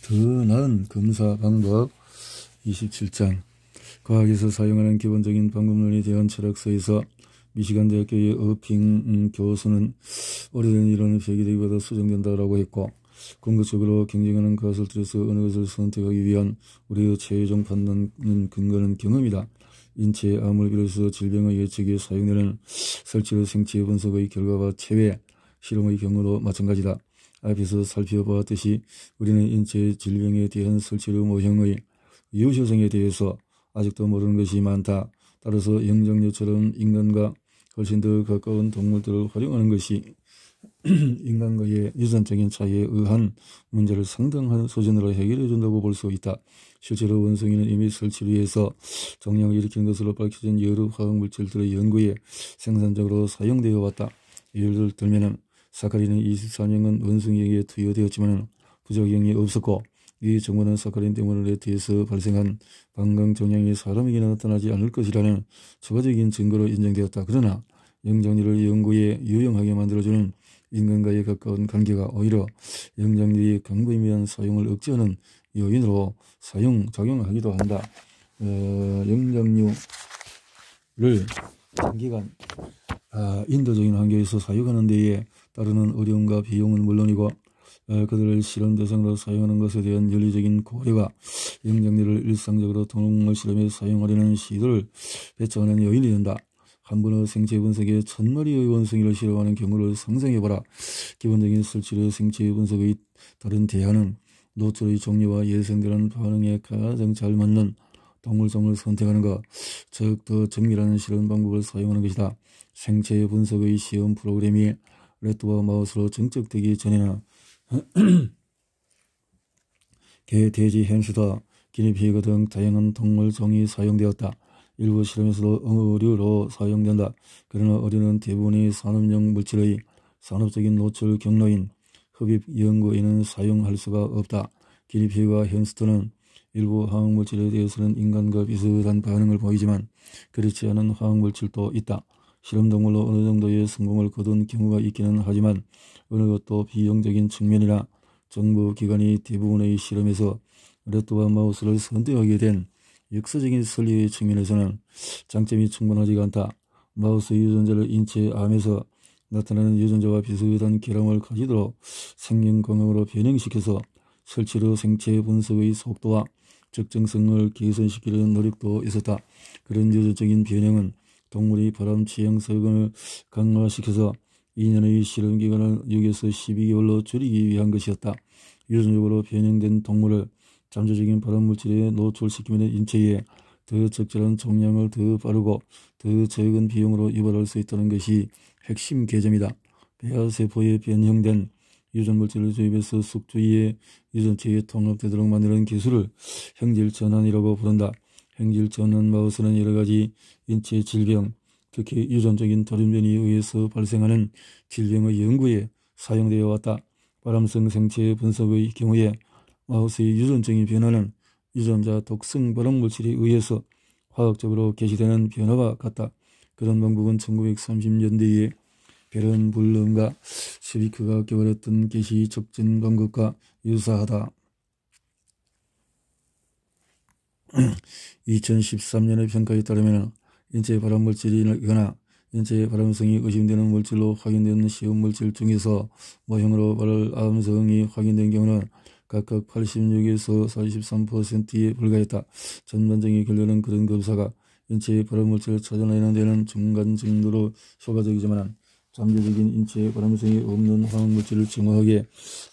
더 나은 검사 방법 27장 과학에서 사용하는 기본적인 방법론에 대한 철학서에서 미시간 대학교의 어핑 교수는 오래된 이론은 폐기되기보다 수정된다라고 했고, 궁극적으로 경쟁하는 것을 통해서 어느 것을 선택하기 위한 우리의 최종 판단 근거는 경험이다. 인체의 암을 비롯해서 질병의 예측에 사용되는 설치로 생체 분석의 결과와 체외 실험의 경우도 마찬가지다. 앞에서 살펴보았듯이 우리는 인체의 질병에 대한 설치로 모형의 유효성에 대해서 아직도 모르는 것이 많다. 따라서 영장류처럼 인간과 훨씬 더 가까운 동물들을 활용하는 것이 인간과의 유전적인 차이에 의한 문제를 상당한 수준으로 해결해 준다고 볼 수 있다. 실제로 원숭이는 이미 설치를 위해서 종양을 일으키는 것으로 밝혀진 여러 화학물질들의 연구에 생산적으로 사용되어 왔다. 예를 들면 사카린은 24년간 원숭이에게 투여되었지만 부작용이 없었고, 이 정보는 사카린 때문에 레트에서 발생한 방광 종양이 사람에게 나타나지 않을 것이라는 추가적인 증거로 인정되었다. 그러나 영장류를 연구에 유용하게 만들어주는 인간과의 가까운 관계가 오히려 영장류의 강부임한 사용을 억제하는 요인으로 작용하기도 한다. 영장류를 장기간 인도적인 환경에서 사육하는 데에 따르는 어려움과 비용은 물론이고, 그들을 실험 대상으로 사용하는 것에 대한 윤리적인 고려가 영장류를 일상적으로 동물 실험에 사용하려는 시도를 배척하는 요인이 된다. 한 번의 생체 분석에 1000마리의 원숭이를 실험하는 경우를 상상해보라. 기본적인 설치로 생체 분석의 다른 대안은 노출의 종류와 예상되는 반응에 가장 잘 맞는 동물종을 선택하는 것, 즉 더 정밀한 실험 방법을 사용하는 것이다. 생체 분석의 시험 프로그램이 래트와 마우스로 정착되기 전에는 개, 돼지, 햄스터, 기니피그 등 다양한 동물종이 사용되었다. 일부 실험에서도 어류로 사용된다. 그러나 어류는 대부분이 산업용 물질의 산업적인 노출 경로인 흡입 연구에는 사용할 수가 없다. 기니피그와 햄스터는 일부 화학물질에 대해서는 인간과 비슷한 반응을 보이지만 그렇지 않은 화학물질도 있다. 실험동물로 어느 정도의 성공을 거둔 경우가 있기는 하지만 어느 것도 비용적인 측면이나 정부 기관이 대부분의 실험에서 래트와 마우스를 선택하게 된 역사적인 설리의 측면에서는 장점이 충분하지가 않다. 마우스 유전자를 인체 암에서 나타나는 유전자와 비슷한 결함을 가지도록 생명공학으로 변형시켜서 설치로 생체 분석의 속도와 적정성을 개선시키려는 노력도 있었다. 그런 유전적인 변형은 동물의 바람 취향 습관을 강화시켜서 2년의 실험 기간을 6에서 12개월로 줄이기 위한 것이었다. 유전적으로 변형된 동물을 잠재적인 발암물질에 노출시키면 인체에 더 적절한 종양을 더 빠르고 더 적은 비용으로 유발할 수 있다는 것이 핵심 개념이다. 배아세포에 변형된 유전물질을 주입해서 숙주위의 유전체에 통합되도록 만드는 기술을 형질전환이라고 부른다. 형질전환 마우스는 여러가지 인체 질병, 특히 유전적인 돌연변이에 의해서 발생하는 질병의 연구에 사용되어 왔다. 발암성 생체 분석의 경우에 마우스의 유전적인 변화는 유전자 독성 발암물질에 의해서 화학적으로 개시되는 변화와 같다. 그런 방법은 1930년대에 베른블럼과 슈비크가 개발했던 개시 촉진 방법과 유사하다. 2013년의 평가에 따르면 인체 발암물질이거나 인체의 발암성이 의심되는 물질로 확인된 시험물질 중에서 모형으로 발암성이 확인된 경우는 각각 86에서 43%에 불과했다. 전반적인 결론은 그런 검사가 인체의 발암물질을 찾아내는 데는 중간 정도로 효과적이지만 잠재적인 인체의 발암성이 없는 화학물질을 정확하게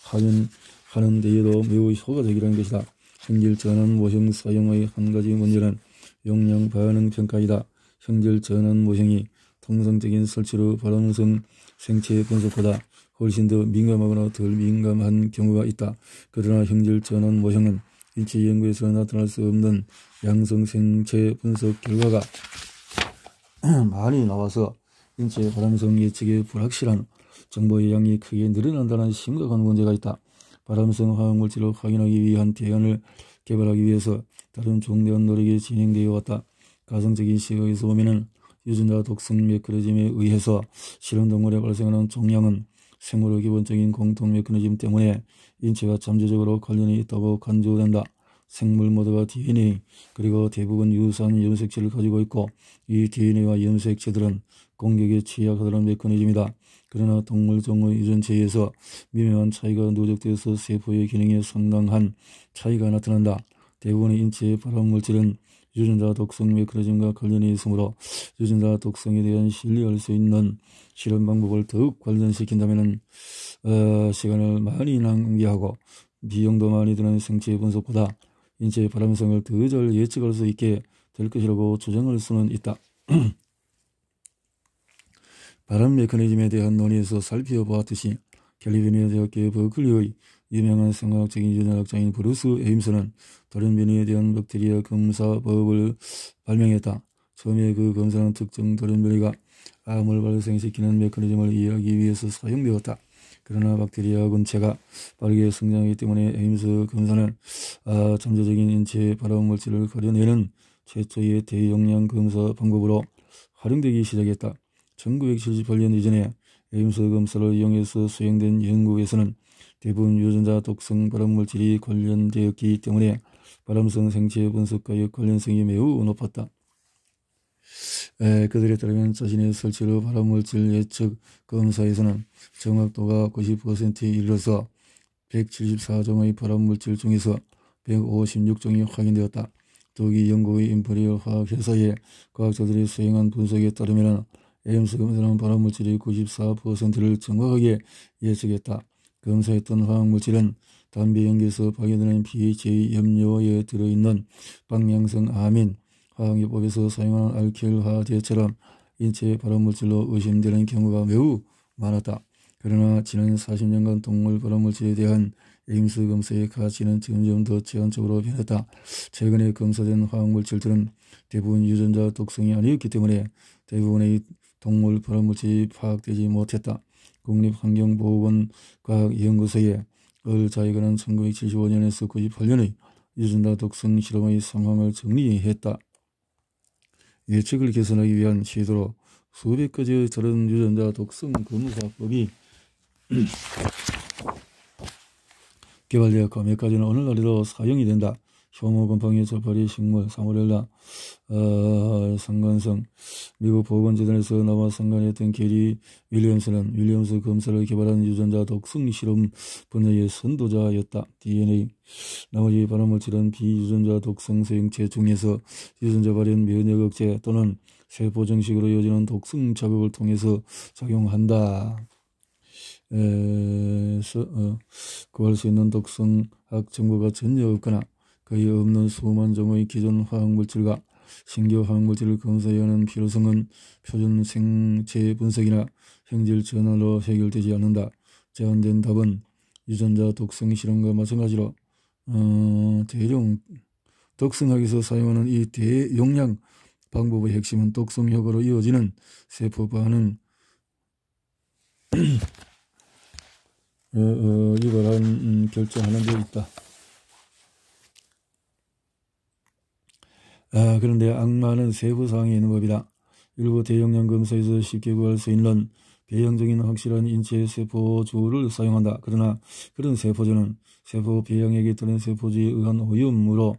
확인하는 데에도 매우 효과적이라는 것이다. 형질전환 모형 사용의 한 가지 문제는 용량 반응 평가이다. 형질전환 모형이 통상적인 설치로 발암성 생체 분석보다 훨씬 더 민감하거나 덜 민감한 경우가 있다. 그러나 형질전환 모형은 인체 연구에서 나타날 수 없는 양성 생체 분석 결과가 많이 나와서 인체 발암성 예측에 불확실한 정보의 양이 크게 늘어난다는 심각한 문제가 있다. 발암성 화학물질을 확인하기 위한 대안을 개발하기 위해서 다른 중대한 노력이 진행되어 왔다. 가성적인 시각에서 보면 유전자 독성 메커니즘에 의해서 실험동물에 발생하는 종양은 생물의 기본적인 공통 메커니즘 때문에 인체와 잠재적으로 관련이 있다고 간주된다. 생물 모두가 DNA 그리고 대부분 유사한 염색체를 가지고 있고 이 DNA와 염색체들은 공격에 취약하다는 메커니즘이다. 그러나 동물종의 유전체에 의해서 미묘한 차이가 누적되어서 세포의 기능에 상당한 차이가 나타난다. 대부분의 인체의 발암물질은 유전자 독성 메커니즘과 관련이 있으므로 유전자 독성에 대한 신뢰할 수 있는 실험 방법을 더욱 관련시킨다면 시간을 많이 낭비하고 비용도 많이 드는 생체 분석보다 인체의 발암성을 더 잘 예측할 수 있게 될 것이라고 주장할 수는 있다. 발암 메커니즘에 대한 논의에서 살펴보았듯이 캘리포니아 대학교 버클리의 유명한 생화학적인 유전학자인 브루스 에임스는 돌연변이에 대한 박테리아 검사법을 발명했다. 처음에 그 검사는 특정 돌연변이가 암을 발생시키는 메커니즘을 이해하기 위해서 사용되었다. 그러나 박테리아 군체가 빠르게 성장하기 때문에 에임스 검사는 잠재적인 인체 발암물질을 가려내는 최초의 대용량 검사 방법으로 활용되기 시작했다. 1978년 이전에 에임스 검사를 이용해서 수행된 연구에서는 대부분 유전자 독성 발암물질이 관련되었기 때문에 발암성 생체 분석과의 관련성이 매우 높았다. 그들에 따르면 자신의 설치로 발암물질 예측 검사에서는 정확도가 90%에 이르러서 174종의 발암물질 중에서 156종이 확인되었다. 독일 영국의 임페리얼 화학회사의 과학자들이 수행한 분석에 따르면 에임스 검사는 발암물질의 94%를 정확하게 예측했다. 검사했던 화학물질은 담배 연기에서 발견되는 pH의 염료에 들어있는 방향성 아민, 화학요법에서 사용하는 알킬화제처럼 인체 발암물질로 의심되는 경우가 매우 많았다. 그러나 지난 40년간 동물 발암물질에 대한 에임스 검사의 가치는 점점 더 제한적으로 변했다. 최근에 검사된 화학물질들은 대부분 유전자 독성이 아니었기 때문에 대부분의 동물 발암물질이 파악되지 못했다. 국립환경보호원 과학연구소의 얼자이거는 1975년에서 98년의 유전자 독성 실험의 상황을 정리했다. 예측을 개선하기 위한 시도로 수백 가지의 다른 유전자 독성 검사법이 개발되었고 몇 가지는 오늘날에도 사용이 된다. 효모곰팡이 저파리 식물 사모렐라 상관성 미국 보건재단에서 나와 상관했던 게리 윌리엄스 검사를 개발한 유전자 독성 실험 분야의 선도자였다. DNA 나머지 발암물질은 비유전자 독성 생체 중에서 유전자 발현 면역 억제 또는 세포 정식으로 이어지는 독성 자극을 통해서 작용한다. 구할 수 있는 독성학 정보가 전혀 없거나 거의 없는 수만 종의 기존 화학물질과 신규 화학물질을 검사해야 하는 필요성은 표준 생체 분석이나 형질 전환으로 해결되지 않는다. 제안된 답은 유전자 독성 실험과 마찬가지로 대량 독성학에서 사용하는 이 대용량 방법의 핵심은 독성 효과로 이어지는 세포 반응 이거란 결정하는 데 있다. 그런데 악마는 세부 사항이 있는 법이다. 일부 대용량 검사에서 쉽게 구할 수 있는 배양적인 확실한 인체 세포주를 사용한다. 그러나 그런 세포주는 세포 배양액에 따른 세포주에 의한 오염으로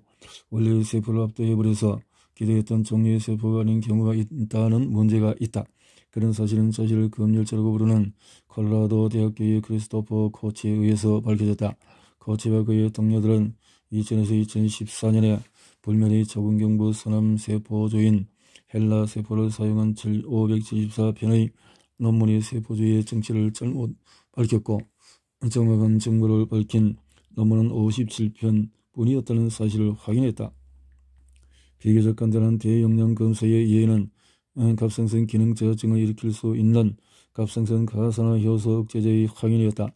원래의 세포를 압도해버려서 기대했던 종류의 세포가 아닌 경우가 있다는 문제가 있다. 그런 사실은 자신을 검열자라고 부르는 콜로라도 대학교의 크리스토퍼 코치에 의해서 밝혀졌다. 코치와 그의 동료들은 2000에서 2014년에 불멸의 자궁경부 선암세포조인 헬라 세포를 사용한 574편의 논문이 세포주의 정체를 잘못 밝혔고 정확한 정보를 밝힌 논문은 57편 뿐이었다는 사실을 확인했다. 비교적 간단한 대용량 검사의 예에는 갑상선 기능 저하증을 일으킬 수 있는 갑상선 가산화 효소 억제제의 확인이었다.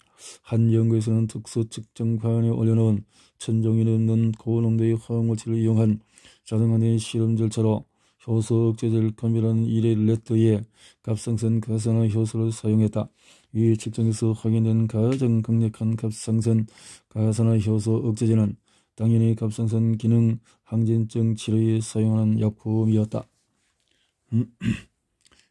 한 연구에서는 특수 측정관에 올려놓은 1000종이 넘는 고농도의 화학물질을 이용한 자동화된 실험 절차로 효소 억제제를 검별하는 이레레터에 갑상선 가산화 효소를 사용했다. 이 측정에서 확인된 가장 강력한 갑상선 가산화 효소 억제제는 당연히 갑상선 기능 항진증 치료에 사용하는 약품이었다.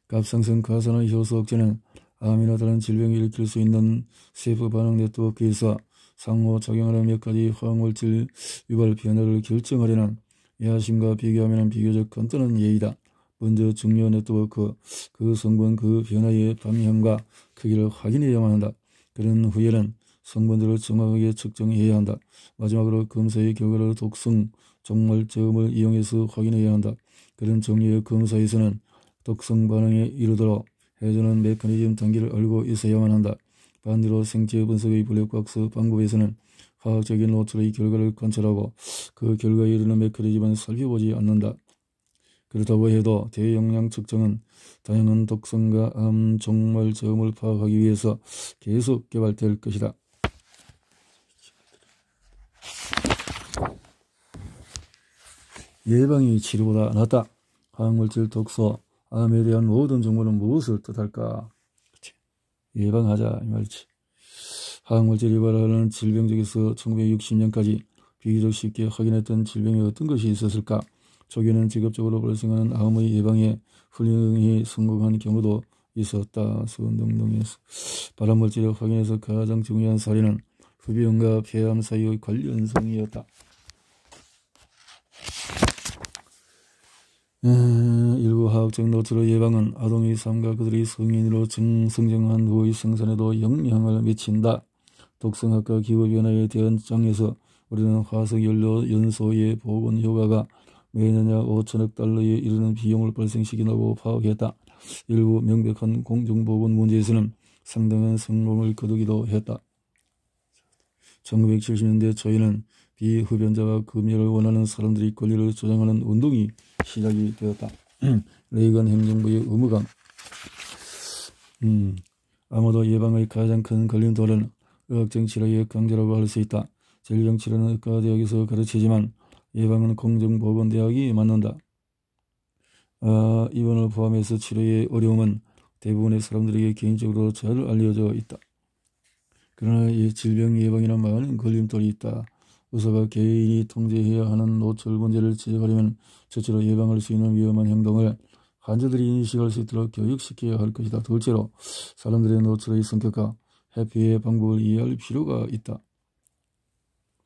갑상선 가산화 효소 억제는 암이나 다른 질병을 일으킬 수 있는 세포 반응 네트워크에서 상호작용하는 몇 가지 화학물질 유발 변화를 결정하려는 야심과 비교하면 비교적 간단한 예이다. 먼저 중요 네트워크, 그 성분, 그 변화의 방향과 크기를 확인해야만 한다. 그런 후에는 성분들을 정확하게 측정해야 한다. 마지막으로 검사의 결과를 독성, 종말점을 이용해서 확인해야 한다. 그런 종류의 검사에서는 독성 반응에 이르도록 해주는 메커니즘 단계를 알고 있어야만 한다. 반대로 생체 분석의 블랙박스 방법에서는 화학적인 노출의 결과를 관찰하고 그 결과에 이르는 메커니즘은 살펴보지 않는다. 그렇다고 해도 대용량 측정은 다양한 독성과 암 종말점을 파악하기 위해서 계속 개발될 것이다. 예방이 치료보다 낫다. 화학물질 독소, 암에 대한 모든 정보는 무엇을 뜻할까? 그치? 예방하자 이 말이지. 화학물질 유발하는 질병 중에서 1960년까지 비교적 쉽게 확인했던 질병이 어떤 것이 있었을까? 초기에는 직업적으로 발생하는 암의 예방에 훌륭히 성공한 경우도 있었다. 등등에서 발암물질을 확인해서 가장 중요한 사례는 흡연과 폐암 사이의 관련성이었다. 일부 화학적 노출의 예방은 아동의 삶과 그들이 성인으로 성장한 후의 생산에도 영향을 미친다. 독성학과 기후변화에 대한 장에서 우리는 화석연료 연소의 보건 효과가 매년 약 5천억 달러에 이르는 비용을 발생시킨다고 파악했다. 일부 명백한 공정보건 문제에서는 상당한 성공을 거두기도 했다. 1970년대 초에는 비흡연자와 금연을 원하는 사람들이 권리를 주장하는 운동이 시작이 되었다. 레이건 행정부의 의무감. 아무도 예방의 가장 큰 걸림돌은 의학적 치료의 강제라고 할 수 있다. 질병 치료는 의과대학에서 가르치지만 예방은 공정보건대학이 맡는다. 입원을 포함해서 치료의 어려움은 대부분의 사람들에게 개인적으로 잘 알려져 있다. 그러나 이 질병 예방에는 많은 걸림돌이 있다. 의사가 개인이 통제해야 하는 노출 문제를 지적하려면 첫째로 예방할 수 있는 위험한 행동을 환자들이 인식할 수 있도록 교육시켜야 할 것이다. 둘째로 사람들의 노출의 성격과 회피의 방법을 이해할 필요가 있다.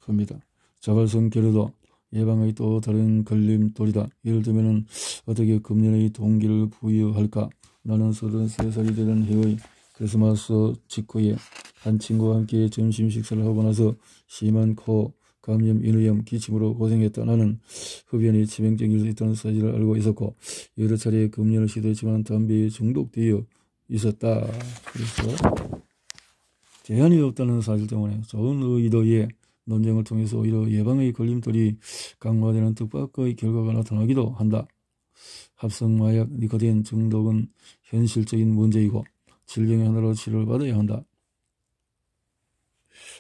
봅니다. 자발성 결여도 예방의 또 다른 걸림돌이다. 예를 들면 어떻게 금연의 동기를 부여할까? 나는 33살이 되던 해의 크리스마스 직후에 한 친구와 함께 점심 식사를 하고 나서 심한 코, 감염, 인후염, 기침으로 고생했다. 나는 흡연이 치명적일 수 있다는 사실을 알고 있었고 여러 차례 금연을 시도했지만 담배에 중독되어 있었다. 그래서 제한이 없다는 사실 때문에 좋은 의도의 논쟁을 통해서 오히려 예방의 걸림돌이 강화되는 뜻밖의 결과가 나타나기도 한다. 합성마약, 니코틴 중독은 현실적인 문제이고 질병의 하나로 치료를 받아야 한다.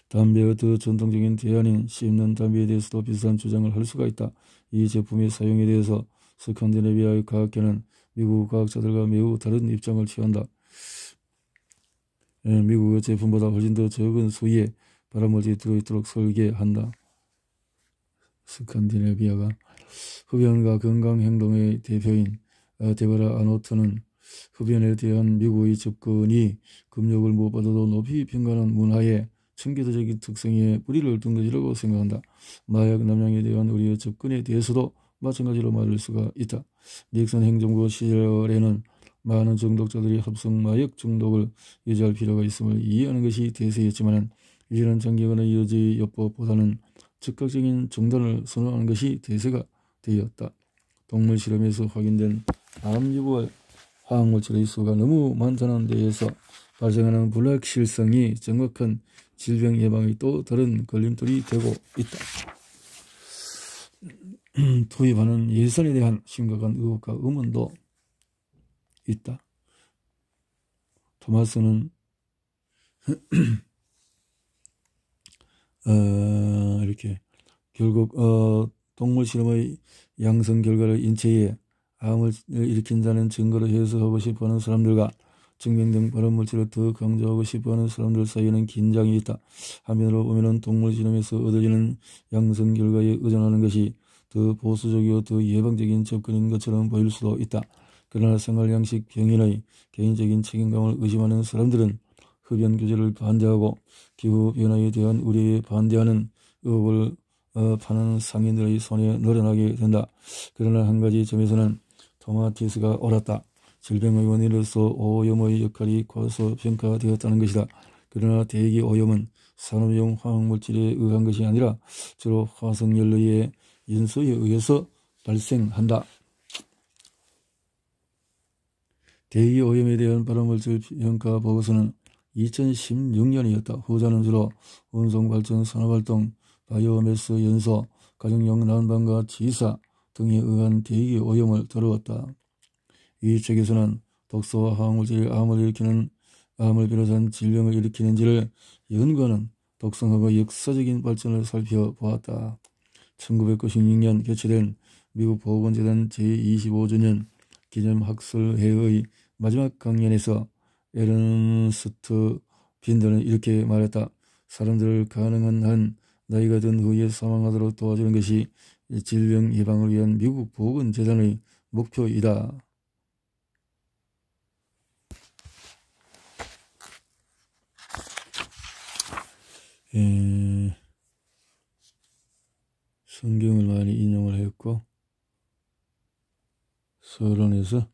담배의 더 전통적인 대안인 씹는 담배에 대해서도 비슷한 주장을 할 수가 있다. 이 제품의 사용에 대해서 스칸디네비아의 과학계는 미국 과학자들과 매우 다른 입장을 취한다. 미국의 제품보다 훨씬 더 적은 수의 발암물질이 들어있도록 설계한다. 스칸디네비아가 흡연과 건강행동의 대표인 데버라 아노트는 흡연에 대한 미국의 접근이 금욕을 무엇보다도 높이 평가하는 문화의 청교도적인 특성에 뿌리를 둔 것이라고 생각한다. 마약 남용에 대한 우리의 접근에 대해서도 마찬가지로 말할 수가 있다. 닉슨 행정부 시절에는 많은 중독자들이 합성 마약 중독을 유지할 필요가 있음을 이해하는 것이 대세였지만 이제는 장기간의 유지 요법보다는 즉각적인 중단을 선호하는 것이 대세가 되었다. 동물 실험에서 확인된 암 유발 화학물질의 수가 너무 많다는 데에서 발생하는 불확실성이 정확한 질병 예방의 또 다른 걸림돌이 되고 있다. 투입하는 예산에 대한 심각한 의혹과 의문도 있다. 토마스는 이렇게 결국 동물 실험의 양성 결과를 인체에 암을 일으킨다는 증거로 해석하고 싶어하는 사람들과 증명된 발암물질을 더 강조하고 싶어하는 사람들 사이에는 긴장이 있다. 한편으로 보면 동물 실험에서 얻어지는 양성 결과에 의존하는 것이 더 보수적이고 더 예방적인 접근인 것처럼 보일 수도 있다. 그러나 생활양식 병인의 개인적인 책임감을 의심하는 사람들은 흡연 규제를 반대하고 기후변화에 대한 우려에 반대하는 의혹을 파는 상인들의 손에 늘어나게 된다. 그러나 한 가지 점에서는 토마티스가 옳았다. 질병의원으로서 오염의 역할이 과소평가되었다는 것이다. 그러나 대기 오염은 산업용 화학물질에 의한 것이 아니라 주로 화석연료의 연소에 의해서 발생한다. 대기 오염에 대한 발암물질 평가 보고서는 2016년이었다. 후자는 주로 운송발전, 산업활동, 바이오매스 연소, 가정용 난방과 지사 등에 의한 대기 오염을 다루었다. 이 책에서는 독소와 화학물질이 암을 비롯한 질병을 일으키는지를 연구하는 독성학의 역사적인 발전을 살펴보았다. 1996년 개최된 미국 보건재단 제25주년 기념학술회의 마지막 강연에서 에른스트 빈더는 이렇게 말했다. 사람들을 가능한 한 나이가 든 후에 사망하도록 도와주는 것이 질병 예방을 위한 미국 보건재단의 목표이다. 성경을 많이 인용을 했고 서론에서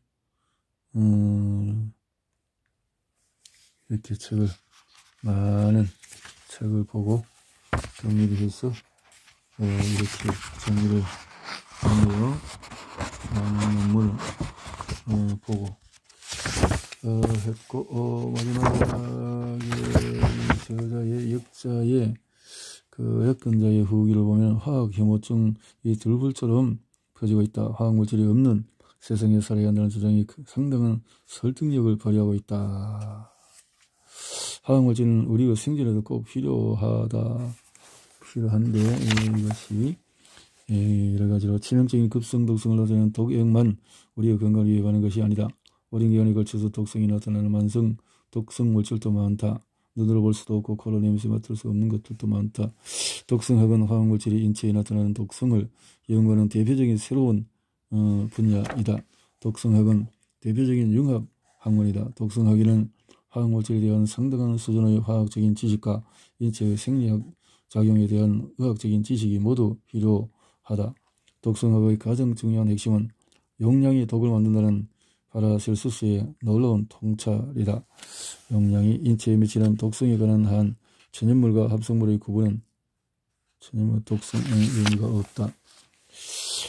이렇게 많은 책을 보고 정리를 해서 이렇게 정리를 하며 많은 논문을 보고 했고 마지막에 저자의 역자의 그 역근자의 후기를 보면 화학 혐오증이 들불처럼 퍼지고 있다. 화학물질이 없는 세상에 살아야 한다는 주장이 상당한 설득력을 발휘하고 있다. 화학물질은 우리가 생존에도 꼭 필요한데 이것이 여러 가지로 치명적인 급성 독성을 나타내는 독액만 우리의 건강을 위협하는 것이 아니다. 오랜 기간에 걸쳐서 독성이 나타나는 만성 독성 물질도 많다. 눈으로 볼 수도 없고 코로 냄새 맡을 수 없는 것들도 많다. 독성학은 화학물질이 인체에 나타나는 독성을 연구하는 대표적인 새로운 분야이다. 독성학은 대표적인 융합 학문이다. 독성학에는 화학물질에 대한 상당한 수준의 화학적인 지식과 인체의 생리학 작용에 대한 의학적인 지식이 모두 필요하다. 독성학의 가장 중요한 핵심은 용량이 독을 만든다는 파라셀수스의 놀라운 통찰이다. 용량이 인체에 미치는 독성에 관한 한 천연물과 합성물의 구분은 천연물 독성의 의미가 없다.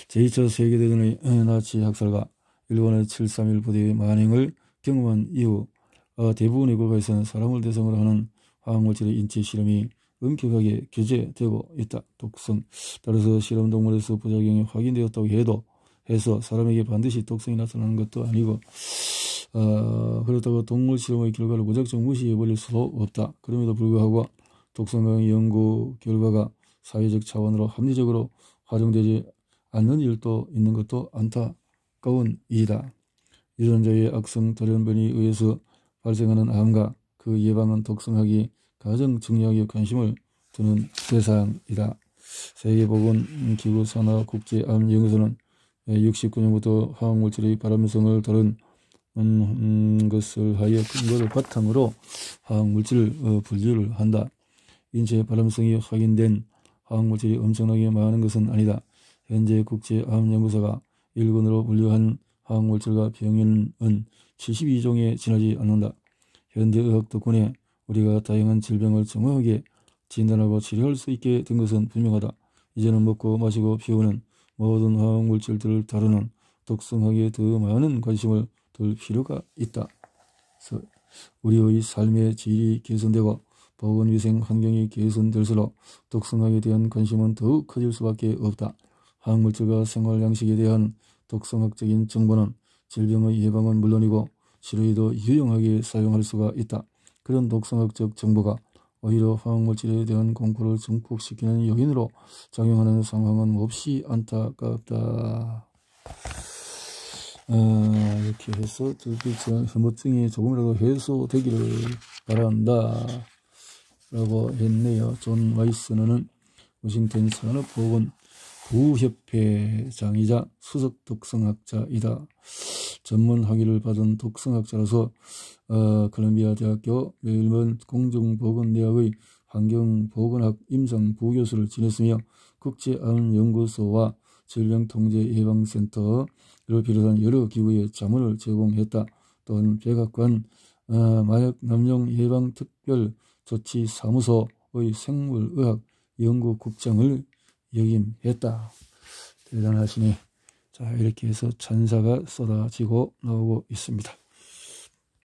제2차 세계대전의 나치 학살과 일본의 7.3.1 부대의 만행을 경험한 이후 대부분의 국가에서는 사람을 대상으로 하는 화학물질의 인체 실험이 엄격하게 규제되고 있다. 독성. 따라서 실험동물에서 부작용이 확인되었다고 해서 사람에게 반드시 독성이 나타나는 것도 아니고 그렇다고 동물 실험의 결과를 무작정 무시해버릴 수도 없다. 그럼에도 불구하고 독성의 연구 결과가 사회적 차원으로 합리적으로 활용되지 않는 일도 있는 것도 안타까운 일이다. 유전자의 악성 돌연변이에 의해서 발생하는 암과 그 예방은 독성학이 가장 중요하게 관심을 두는 대상이다. 세계보건기구 산하국제암연구소는 69년부터 화학물질의 발암성을 다룬 것을 하여 근거를 바탕으로 화학물질을 분류를 한다. 인체의 발암성이 확인된 화학물질이 엄청나게 많은 것은 아니다. 현재 국제암연구소가 1군으로 분류한 화학물질과 병균은 72종에 지나지 않는다. 현대의학 덕분에 우리가 다양한 질병을 정확하게 진단하고 치료할 수 있게 된 것은 분명하다. 이제는 먹고 마시고 피우는 모든 화학물질들을 다루는 독성학에 더 많은 관심을 둘 필요가 있다. 그래서 우리의 삶의 질이 개선되고 보건위생 환경이 개선될수록 독성학에 대한 관심은 더욱 커질 수밖에 없다. 화학물질과 생활양식에 대한 독성학적인 정보는 질병의 예방은 물론이고 치료에도 유용하게 사용할 수가 있다. 그런 독성학적 정보가 오히려 화학물질에 대한 공포를 증폭시키는 요인으로 작용하는 상황은 몹시 안타깝다. 이렇게 해서 혐오증이 조금이라도 해소되기를 바란다 라고 했네요. 존 와이스너는 워싱턴 산업보건 부협회장이자 수석 독성학자이다. 전문 학위를 받은 독성학자로서 콜롬비아 대학교 멜번 공정보건대학의 환경보건학 임상 부교수를 지냈으며 국제암연구소와 질병통제예방센터를 비롯한 여러 기구에 자문을 제공했다. 또한 백악관 마약 남용 예방 특별조치사무소의 생물의학 연구국장을 역임했다. 대단하시네. 자, 이렇게 해서 찬사가 쏟아지고 나오고 있습니다.